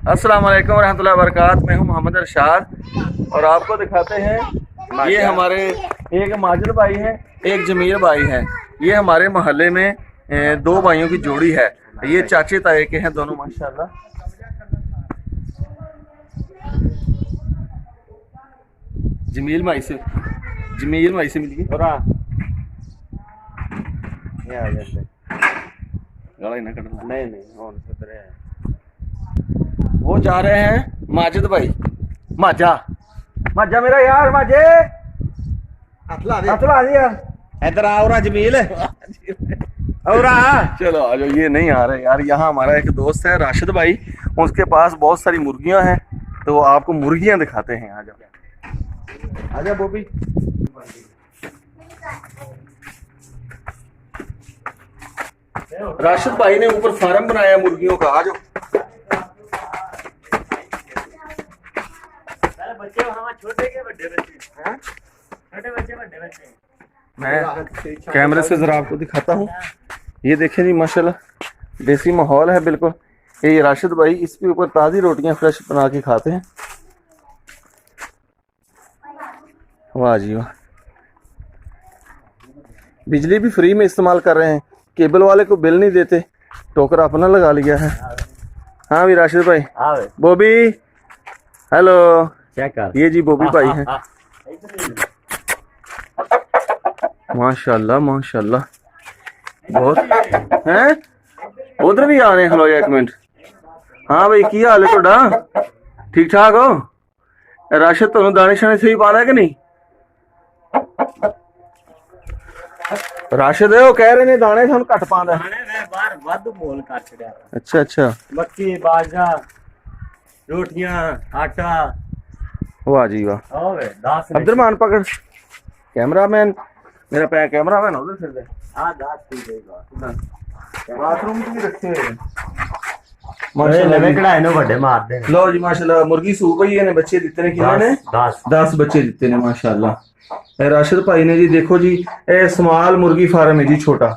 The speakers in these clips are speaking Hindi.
अस्सलाम वालेकुम रहमतुल्लाहि व बरकात। मैं हूं मोहम्मद अरशाद और आपको दिखाते हैं ये हमारे एक माजिद भाई हैं, एक जमीर भाई हैं। ये हमारे मोहल्ले में दो भाइयों की जोड़ी है। ये चाचे ताए के हैं दोनों माशाल्लाह। जमील भाई से मिलिए वो जा रहे हैं माजिद भाई। माजा माजा मेरा यार, माजे इधर आओ ना जमील और चलो आ जाओ। ये नहीं आ रहे यार। यहाँ हमारा एक दोस्त है राशिद भाई, उसके पास बहुत सारी मुर्गियां हैं, तो आपको मुर्गियां दिखाते हैं। आ जाओ आजा बोबी। राशिद भाई ने ऊपर फार्म बनाया मुर्गियों का। आ जाओ। बच्चे वहां छोटे के बड़े बच्चे हैं, छोटे बच्चे बड़े बच्चे। मैं कैमरे से जरा आपको दिखाता हूँ। ये देखें जी माशाल्लाह देसी माहौल है बिल्कुल। ये राशिद भाई इसके ऊपर ताज़ी रोटियां फ्रेश बना के खाते हैं। वाह जी वाह। बिजली भी फ्री में इस्तेमाल कर रहे हैं, केबल वाले को बिल नहीं देते, टोकरा अपना लगा लिया है। हाँ भी राशिद भाई। बॉबी हेलो, ये जी बॉबी भाई हैं। माशाल्लाह माशाल्लाह बहुत हैं। उधर भी आ रहे हैं। हेलो एक मिनट। हाँ भाई की हाल है थोड़ा? ठीक ठाक हो? राशिद तुहानू दाने शाने सही पा रहा है कि नहीं? राशिद वो कह रहे ने दाने थानू घट पांदा है। मैं बाहर वाधू मोल कर छड़िया। अच्छा अच्छा। मक्की बाजरा रोटियां आटा। वाह जी वाह। ओए 10 अब्दुलरमान पकड़ कैमरामैन। मेरा पैर कैमरामैन उधर फिर दे। हां 10 पी देगा। बाथरूम भी रखे हैं माशाल्लाह। नवे कढ़ाई नो बड़े मार दे। लो जी माशाल्लाह मुर्गी सूप ही ने बच्चे दिते ने किन्ने ने 10 बच्चे दिते ने माशाल्लाह। राशिद भाई ने जी देखो जी ए स्मॉल मुर्गी फार्म है जी, छोटा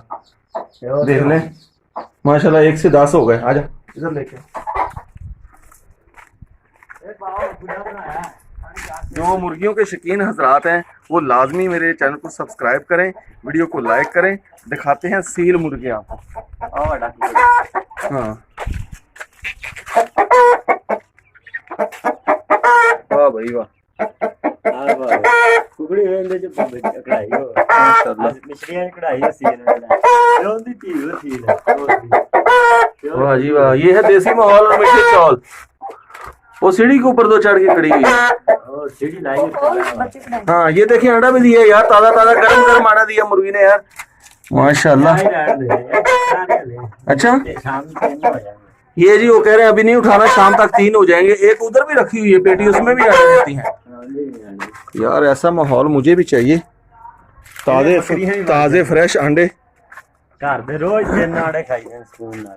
देख ले माशाल्लाह। 1 से 10 हो गए। आजा इधर लेके। जो मुर्गियों के शौकीन हजरात हैं वो लाजमी मेरे चैनल को सब्सक्राइब करें, वीडियो को लाइक करें। दिखाते हैं सील मुर्गे आपको। हाँ वाह भाई वाह। कुकड़ी वेंदे जो कढ़ाई हो माशाल्लाह। मिश्रियां कढ़ाई सील रोंदी थी वो सील। वाह जी वाह। ये है देसी माहौल और मीठे चौल। वो सीढ़ी के ऊपर दो चढ़ के खड़ी हुई है। सीढ़ी लाई। हाँ ये देखिए अंडा भी दिया यार, ताजा ताजा गरम गरम अंडा दिया मुर्गी ने यार माशाल्लाह। अच्छा ये जी वो कह रहे हैं अभी नहीं उठाना, शाम तक 3 हो जाएंगे। एक उधर भी रखी हुई है पेटी, उसमें भी अंडे देती हैं यार। ऐसा माहौल मुझे भी चाहिए। ताजे फ्रेश अंडे घर दे रोज 3 अंडे खाइए स्कूल ना।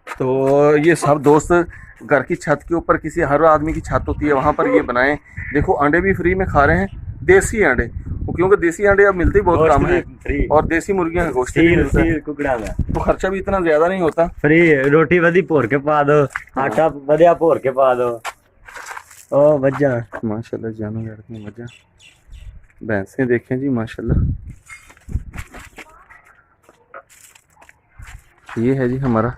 तो ये सब दोस्त घर की छत के ऊपर, किसी हर आदमी की छत होती है, वहां पर ये बनाएं। देखो अंडे भी फ्री में खा रहे हैं, देसी अंडे, क्योंकि देसी अंडे अब मिलते ही बहुत कम है और देसी मुर्गियां का गोश्त भी मिलता है, तो खर्चा भी इतना ज्यादा नहीं होता। फ्री रोटी वधी भोर के पा दो, आटा वधिया भोर के पा दो। ओ मज्जा माशाल्लाह जानो यार की मज्जा। भैंसें देखें जी माशाल्लाह। ये है जी हमारा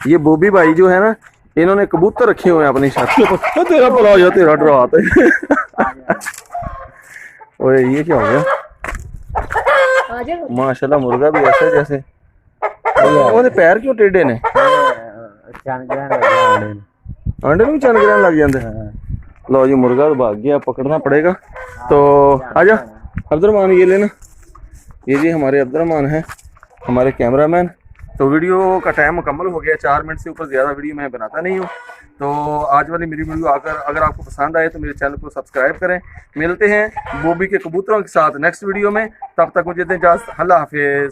ये बॉबी भाई जो है ना, इन्होंने कबूतर रखे हुए हैं अपनी छत के ऊपर। तेरा भला हो जा, तेरा डराता है। ओए ये क्या हो गया? माशाल्लाह मुर्गा भी ऐसे जैसे। ओदे पैर क्यों टेढ़े ने? अंडे में चन गिरन लग जाते हैं। लो जी मुर्गा तो भाग गया, पकड़ना पड़ेगा। तो आजा अब्दुलरमान ये लेना। ये जी हमारे अब्दुलरमान है, हमारे कैमरामैन। तो वीडियो का टाइम मुकम्मल हो गया। 4 मिनट से ऊपर ज़्यादा वीडियो मैं बनाता नहीं हूँ। तो आज वाली मेरी वीडियो अगर आपको पसंद आए तो मेरे चैनल को सब्सक्राइब करें। मिलते हैं बॉबी के कबूतरों के साथ नेक्स्ट वीडियो में। तब तक मुझे दें इजाज़त। अल्लाह हाफिज़।